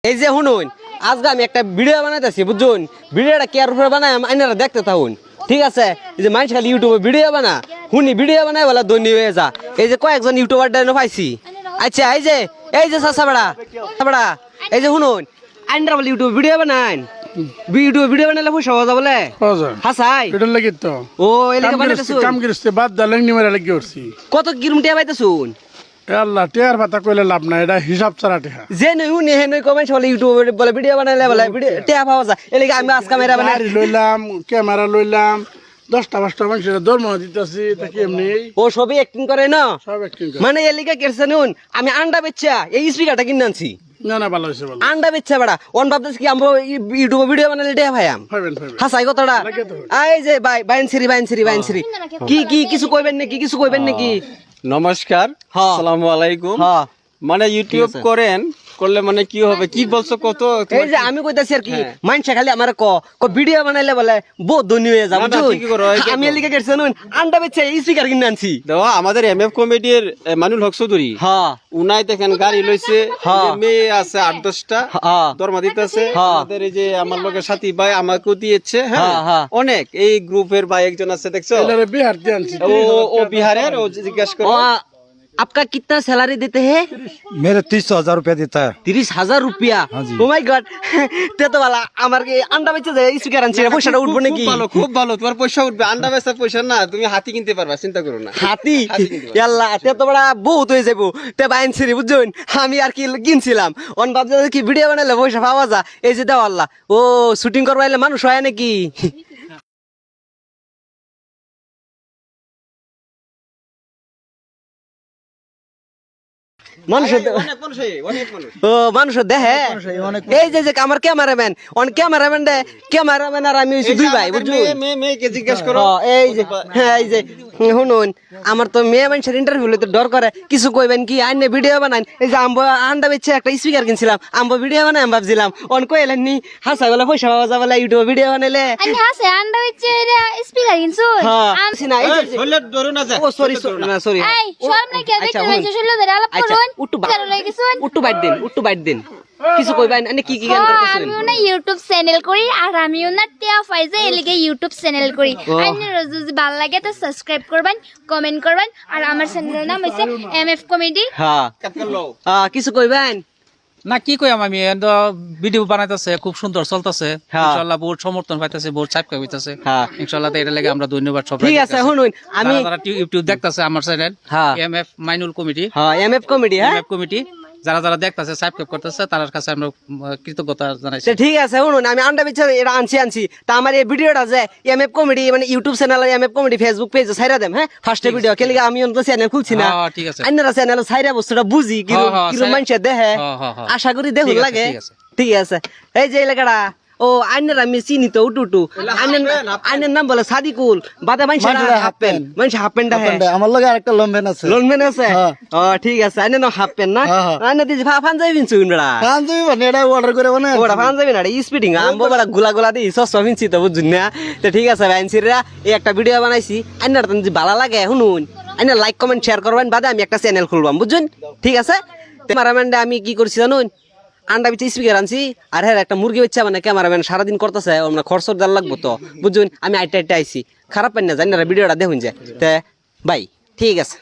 এই যে শুনুন আজকে আমি একটা ভিডিও বানাইতেছি বুঝুন, ভিডিওটা কে উপরে বানাই আইনারা দেখতে থাকুন, ঠিক আছে? এই যে মানুষ খালি ইউটিউবে ভিডিও বানা শুনি ভিডিও বানাই বলে ধনী হয়ে যা। এই যে কয়েকজন ইউটিউবার পাইছি। আচ্ছা এই যে চাচা বেড়া এই যে শুনুন আইনারা বলে ইউটিউবে ভিডিও বানান, ইউটিউবে ভিডিও বানাইলে পয়সা পাওয়া যায় বলে হাসাই এটা লাগি তো ও এলাকা বানাইতেছুন কাম করতে বাদ দালেন নিমারে লাগি করছি। কত কিলোমিটার পাইতেছুন? আল্লাহ টিয়ার পাতা কইলে লাভ নাই, এটা হিসাব ছাড়া টিহা। যে নই শুনি হে নই কমেন্ট বলে ইউটিউবে বলে ভিডিও বানাইলে বলে ভিডিও টেয়া পাওয়া যায়, এলাকা আমি আজকে মেরা বানাই গাড়ি লইলাম, ক্যামেরা লইলাম, 10টা মানুষের দরমা দিতেছি, তা কি এমনি ও সবই অ্যাক্টিং করে না সব একদিন মানে এলিকা কেরছে নুন আমি আন্ডা বেচা এই স্পিকারটা কিনে আনছি। না না ভালো হয়েছে ভালো আন্ডা বেচা বেড়া অন ভাবতেছি কি আমরা ইউটিউবে ভিডিও বানালে টেয়া ভাইয়াম পাইবেন হাসাই কথাটা। এই যে বাইনসিরি কি কিছু কইবেন নাকি? নমস্কার, হ্যাঁ। আসসালামু আলাইকুম। হ্যাঁ মানে ইউটিউব করলে মানে কি হবে, কি বলছো কত? এই যে আমি কইতাছি আর কি মানছে খালি আমার ভিডিও বানাইলে বলে বহুত ধনী হয়ে যাবো। না, না, ঠিকই করো, এই আমি এলিকা কেরছে নুন আন্ডা বেচা এই স্পিকার কিনে আনছি। দেখো আমাদের এমএফ কমিটির মানুল হক চৌধুরী, হ্যাঁ উনাই দেখেন গাড়ি লইছে, হ্যাঁ। মেয়ে আছে 8-10টা, হ্যাঁ দরমা দিতেছে। হ্যাঁ। আমাদের এই যে আমার লোকের সাথী ভাই আমাকেও দিয়েছে, হ্যাঁ, হ্যাঁ হ্যাঁ। অনেক এই গ্রুপের ভাই একজন আছে দেখছো, এলারে বিহার দিয়ে আনছি। ও বিহারের, ও জিজ্ঞেস করো। आपका कितना सैलरी देते हैं? मेरे 30,000 रुपया देता है। 30,000 रुपया? हाँ जी। Oh my God! ते तो वाला আমার কি আন্ডা বেচে যায় স্পিকার আনছি পয়সাটা উঠবো নাকি? খুব ভালো, তোমার পয়সা উঠবে। আন্ডা বেচা পয়সা না, তুমি হাতি কিনতে পারবা, চিন্তা করো না। হাতি হাতি কিনতে পারবা। আল্লাহ তে তো বড় বহুত হয়ে যাবো তে বাইনছিরি বুঝছেন। আমি আর কি কিনছিলাম অন ভাবছে কি ভিডিও বানাইলে পয়সা পাওয়া যায়। এই যে দাও আল্লাহ ও শুটিং করবাইলে মানুষ হয় নাকি? মানুষ অনেক ও মানুষ দেখে এই যে আমার ক্যামেরাম্যান ক্যামেরাম্যান আর আমি হইছি দুই ভাই বুঝছো। মেয়েকে জিজ্ঞেস করো। এই যে এই যে শুনুন আমার তো মেয়ে মানুষের ইন্টারভিউ লইতে ডর করে, কিছু কইবেন কি আইনে ভিডিও বানান। এই যে আম্ব আন্ডা বেচে একটা স্পিকার কিনছিলাম, আম্ব ভিডিও বানাই আমি ভাবছিলাম অন কইলেন নি হাসা বলে পয়সা পাওয়া যাবে বলে ইউটিউবে ভিডিও বানাইলে। আমি হাসে আন্ডা হইছে এটা স্পিকার কিনছো হ্যাঁ না এই যে হলে ধরো না যা। ও সরি না সরি এই শরম নাই কে দেখতে রইছো শুনলো ধরে আলাপ আচ্ছা করুন উট্টু কারো লাগি শুন উট্টু বাইট দিন কিছু কইবেন আনে কি গান করতেছেন? আমিও না ইউটিউব চ্যানেল করি আর আমিও না টিয়া ফাইজে এলিগে ইউটিউব চ্যানেল করি। আইনে যদি ভালো লাগে তো সাবস্ক্রাইব করবেন, কমেন্ট করবেন। আর আমার চ্যানেলের নাম হইছে এমএফ কমেডি। হ্যাঁ কিছু কইবেন? না কি কই আমি ভিডিও বানাইতেছে, খুব সুন্দর চলতেছে, হ্যাঁ। ইনশাআল্লাহ বহুত সমর্থন পাইতেছে, বহুত সাবস্ক্রাইব হইতাছে, হ্যাঁ। ইনশাআল্লাহ এটা লাগে আমরা ধন্যবাদ সবাই। ঠিক আছে শুনুন আমি যারা ইউটিউব দেখতাছে আমার চ্যানেল হ্যাঁ। এমএফ মাইনুল কমিটি, হ্যাঁ এমএফ কমেডি হ্যাঁ এমএফ কমিটি, যারা দেখতাছে সাবস্ক্রাইব করতেছে তার কাছে আমরা কৃতজ্ঞতা জানাইছি। ঠিক আছে শুনুন আমি আন্ডা বিচ্ছা এটা আনছি তা আমার এই ভিডিওটা যে এমএফ কমেডি মানে YouTube channel MF comedy Facebook পেজে ছাইরা দেম। হ্যাঁ ফার্স্ট ভিডিও কেলে আমি অন্ত চ্যানেল খুলছি না। হ্যাঁ, ঠিক আছে। আইনারা চ্যানেল ছাইরা বস্তুটা বুঝি কি হ্যাঁ, কি মানুষে দেখে হ্যাঁ। আশা করি দেখুন ঠিক আছে, লাগে। ঠিক আছে। ঠিক আছে এই যে এলাকাটা ও আইনারা আমি চিনি তো উটু আইনের নাম বলে সাদিকুল বাদে মানুষের হাফ প্যান্ট মানুষের হাফ প্যান্ট দেখে আমার লগে আরেকটা লম্বেন আছে। লোনম্যান আছে ও ঠিক আছে আইনের নাম হাফ প্যান্ট না আইনে দিছি পাঞ্জাবি পিনছুন বেড়া পাঞ্জাবি মানে এটা অর্ডার করে মানে ওটা পাঞ্জাবি না স্পিডিং আম্বো বড় গুলা দিই সস্তা পিনছি তো বুঝুন না। তো ঠিক আছে ভাইনসিরা এই একটা ভিডিও বানাইছি আইনার যদি ভালো লাগে শুনুন আইনা লাইক কমেন্ট শেয়ার করবেন বাদে আমি একটা চ্যানেল খুলবাম বুঝুন। ঠিক আছে ক্যামেরাম্যানটা আমি কি করছি জানুন আন্ডা বিচে স্পিকার আনছি আর হ্যাঁ একটা মুরগি বাচ্চা মানে ক্যামেরাম্যান সারাদিন করতেছে আমরা খরচ দেওয়ার লাগবো তো বুঝুন। আমি আইটা আইসি খারাপ পাই না জানি না ভিডিওটা দেখুন যে বাই ঠিক আছে।